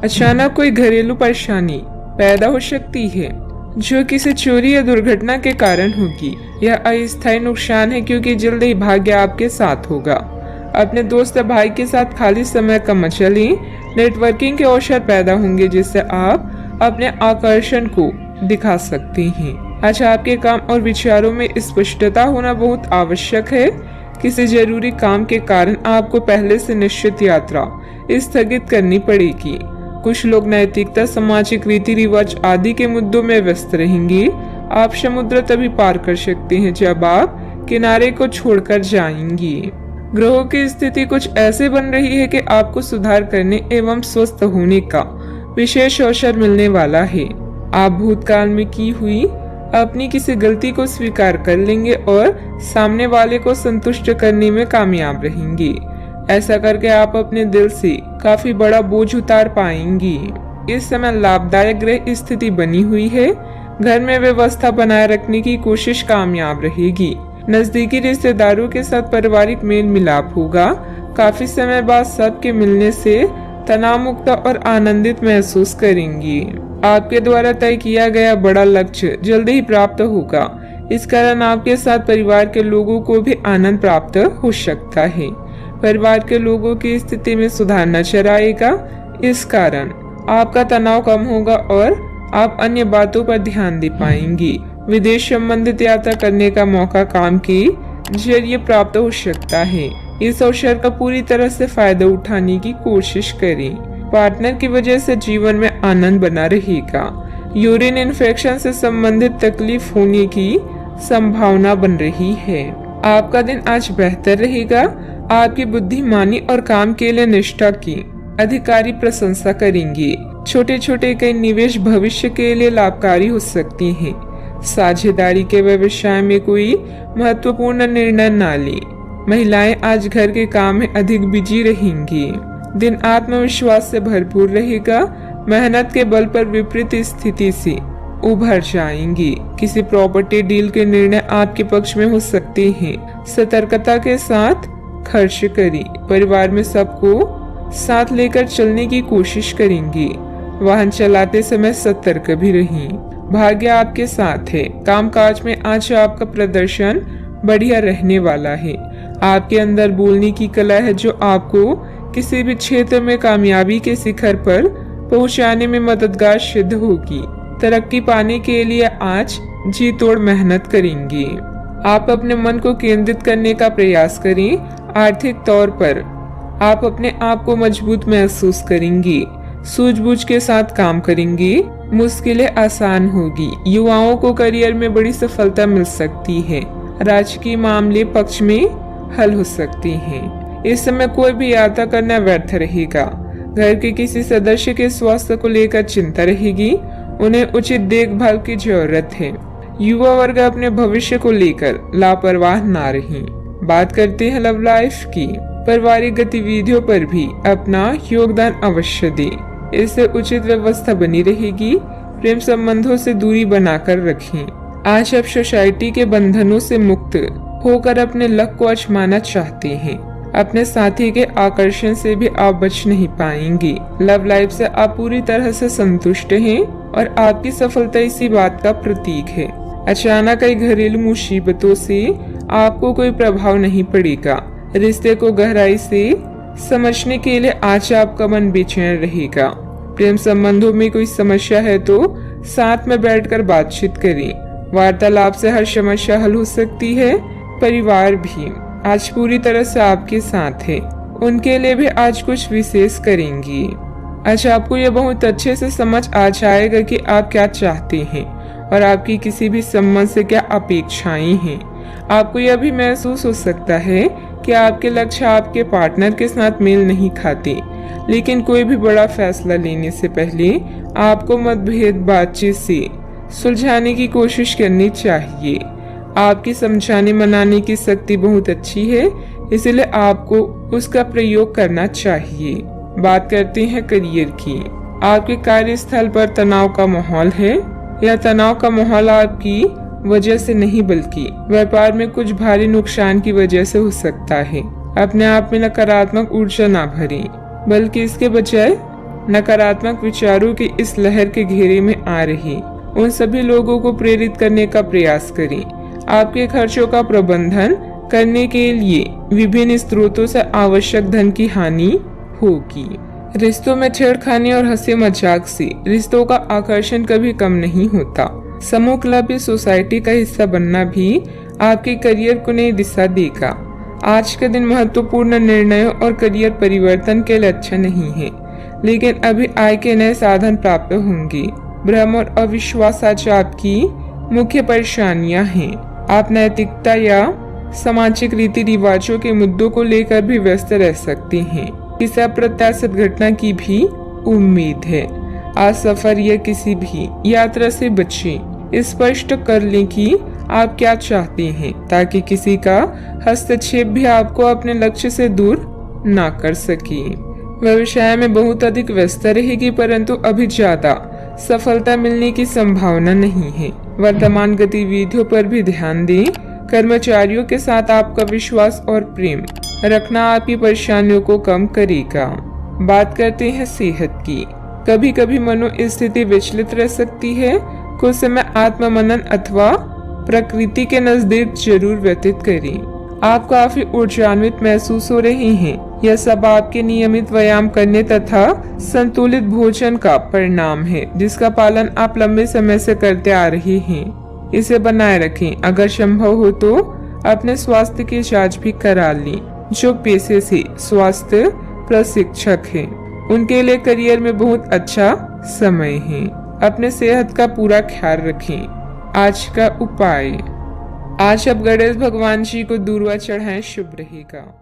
अचानक कोई घरेलू परेशानी पैदा हो सकती है जो किसी चोरी या दुर्घटना के कारण होगी। यह अस्थायी नुकसान है क्योंकि जल्द ही भाग्य आपके साथ होगा। अपने दोस्त या भाई के साथ खाली समय का मजा लें। नेटवर्किंग के अवसर पैदा होंगे जिससे आप अपने आकर्षण को दिखा सकते हैं। अच्छा, आपके काम और विचारों में स्पष्टता होना बहुत आवश्यक है। किसी जरूरी काम के कारण आपको पहले से निश्चित यात्रा स्थगित करनी पड़ेगी। कुछ लोग नैतिकता, सामाजिक रीति रिवाज आदि के मुद्दों में व्यस्त रहेंगे। आप समुद्र तभी पार कर सकते हैं जब आप किनारे को छोड़कर जाएंगे। ग्रहों की स्थिति कुछ ऐसे बन रही है कि आपको सुधार करने एवं स्वस्थ होने का विशेष अवसर मिलने वाला है। आप भूतकाल में की हुई अपनी किसी गलती को स्वीकार कर लेंगे और सामने वाले को संतुष्ट करने में कामयाब रहेंगे। ऐसा करके आप अपने दिल से काफी बड़ा बोझ उतार पाएंगे। इस समय लाभदायक ग्रह स्थिति बनी हुई है। घर में व्यवस्था बनाए रखने की कोशिश कामयाब रहेगी। नजदीकी रिश्तेदारों के साथ पारिवारिक मेल मिलाप होगा। काफी समय बाद सबके मिलने से तनाव मुक्त और आनंदित महसूस करेंगी। आपके द्वारा तय किया गया बड़ा लक्ष्य जल्दी ही प्राप्त होगा। इस कारण आपके साथ परिवार के लोगों को भी आनंद प्राप्त हो सकता है। परिवार के लोगों की स्थिति में सुधार नजर आएगा। इस कारण आपका तनाव कम होगा और आप अन्य बातों पर ध्यान दे पाएंगी। विदेश संबंधित यात्रा करने का मौका काम के जरिए प्राप्त हो सकता है। इस अवसर का पूरी तरह से फायदा उठाने की कोशिश करें। पार्टनर की वजह से जीवन में आनंद बना रहेगा। यूरिन इन्फेक्शन से संबंधित तकलीफ होने की संभावना बन रही है। आपका दिन आज बेहतर रहेगा। आपकी बुद्धिमानी और काम के लिए निष्ठा की अधिकारी प्रशंसा करेंगे। छोटे छोटे कई निवेश भविष्य के लिए लाभकारी हो सकती हैं। साझेदारी के व्यवसाय में कोई महत्वपूर्ण निर्णय न लें। महिलाएं आज घर के काम में अधिक बिजी रहेंगी। दिन आत्मविश्वास से भरपूर रहेगा। मेहनत के बल पर विपरीत स्थिति से उभर जाएंगी। किसी प्रॉपर्टी डील के निर्णय आपके पक्ष में हो सकते हैं। सतर्कता के साथ खर्च करें। परिवार में सबको साथ लेकर चलने की कोशिश करेंगे। वाहन चलाते समय सतर्क भी रहें। भाग्य आपके साथ है। कामकाज में आज आपका प्रदर्शन बढ़िया रहने वाला है। आपके अंदर बोलने की कला है जो आपको किसी भी क्षेत्र में कामयाबी के शिखर पर पहुंचाने में मददगार सिद्ध होगी। तरक्की पाने के लिए आज जी तोड़ मेहनत करेंगे। आप अपने मन को केंद्रित करने का प्रयास करें। आर्थिक तौर पर आप अपने आप को मजबूत महसूस करेंगे। सूझबूझ के साथ काम करेंगे। मुश्किलें आसान होगी। युवाओं को करियर में बड़ी सफलता मिल सकती है। राजकीय मामले पक्ष में हल हो सकते हैं। इस समय कोई भी यात्रा करना व्यर्थ रहेगा। घर के किसी सदस्य के स्वास्थ्य को लेकर चिंता रहेगी। उन्हें उचित देखभाल की जरूरत है। युवा वर्ग अपने भविष्य को लेकर लापरवाह ना रहें। बात करते हैं लव लाइफ की। पारिवारिक गतिविधियों पर भी अपना योगदान अवश्य दें। इससे उचित व्यवस्था बनी रहेगी। प्रेम संबंधों से दूरी बनाकर रखें। आज आप सोसाइटी के बंधनों से मुक्त होकर अपने लक्ष्य को आजमाना चाहते हैं। अपने साथी के आकर्षण से भी आप बच नहीं पाएंगे। लव लाइफ से आप पूरी तरह से संतुष्ट हैं और आपकी सफलता इसी बात का प्रतीक है। अचानक कई घरेलू मुसीबतों से आपको कोई प्रभाव नहीं पड़ेगा। रिश्ते को गहराई से समझने के लिए आज आपका मन बेचैन रहेगा। प्रेम संबंधों में कोई समस्या है तो साथ में बैठकर बातचीत करें। वार्तालाप से हर समस्या हल हो सकती है। परिवार भी आज पूरी तरह से आपके साथ है। उनके लिए भी आज कुछ विशेष करेंगी। आज आपको यह बहुत अच्छे से समझ आ जाएगा कि आप क्या चाहते हैं और आपकी किसी भी संबंध से क्या अपेक्षाएं हैं। आपको यह भी महसूस हो सकता है कि आपके लक्ष्य आपके पार्टनर के साथ मेल नहीं खाते। लेकिन कोई भी बड़ा फैसला लेने से पहले आपको मतभेद बातचीत से सुलझाने की कोशिश करनी चाहिए। आपकी समझाने मनाने की शक्ति बहुत अच्छी है, इसलिए आपको उसका प्रयोग करना चाहिए। बात करते हैं करियर की। आपके कार्यस्थल पर तनाव का माहौल है। यह तनाव का माहौल आपकी वजह से नहीं बल्कि व्यापार में कुछ भारी नुकसान की वजह से हो सकता है। अपने आप में नकारात्मक ऊर्जा ना भरें, बल्कि इसके बजाय नकारात्मक विचारों की इस लहर के घेरे में आ रही उन सभी लोगों को प्रेरित करने का प्रयास करें। आपके खर्चों का प्रबंधन करने के लिए विभिन्न स्रोतों से आवश्यक धन की हानि होगी। रिश्तों में छेड़खानी और हंसी मजाक से रिश्तों का आकर्षण कभी कम नहीं होता। समूह क्लब या सोसाइटी का हिस्सा बनना भी आपके करियर को नई दिशा देगा। आज का दिन महत्वपूर्ण निर्णयों और करियर परिवर्तन के लिए अच्छा नहीं है, लेकिन अभी आय के नए साधन प्राप्त होंगे। भ्रम और अविश्वास आज आपकी मुख्य परेशानियां हैं। आप नैतिकता या सामाजिक रीति रिवाजों के मुद्दों को लेकर भी व्यस्त रह सकते हैं। किसी अप्रत्याशित घटना की भी उम्मीद है। आज सफर या किसी भी यात्रा से बचें। स्पष्ट कर लें कि आप क्या चाहते हैं, ताकि किसी का हस्तक्षेप भी आपको अपने लक्ष्य से दूर ना कर सके। व्यवसाय में बहुत अधिक व्यस्त रहेगी, परंतु अभी ज्यादा सफलता मिलने की संभावना नहीं है। वर्तमान गतिविधियों पर भी ध्यान दें। कर्मचारियों के साथ आपका विश्वास और प्रेम रखना आपकी परेशानियों को कम करेगा। बात करते हैं सेहत की। कभी कभी मनोस्थिति विचलित रह सकती है। कुछ समय आत्म मनन अथवा प्रकृति के नजदीक जरूर व्यतीत करें। आप काफी ऊर्जान्वित महसूस हो रहे हैं। यह सब आपके नियमित व्यायाम करने तथा संतुलित भोजन का परिणाम है, जिसका पालन आप लंबे समय से करते आ रहे हैं। इसे बनाए रखें। अगर संभव हो तो अपने स्वास्थ्य की जांच भी करा लें। जो पेशे से स्वास्थ्य प्रशिक्षक हैं, उनके लिए करियर में बहुत अच्छा समय है। अपने सेहत का पूरा ख्याल रखें। आज का उपाय, आज आप गणेश भगवान जी को दूर्वा चढ़ाएं, शुभ रहेगा।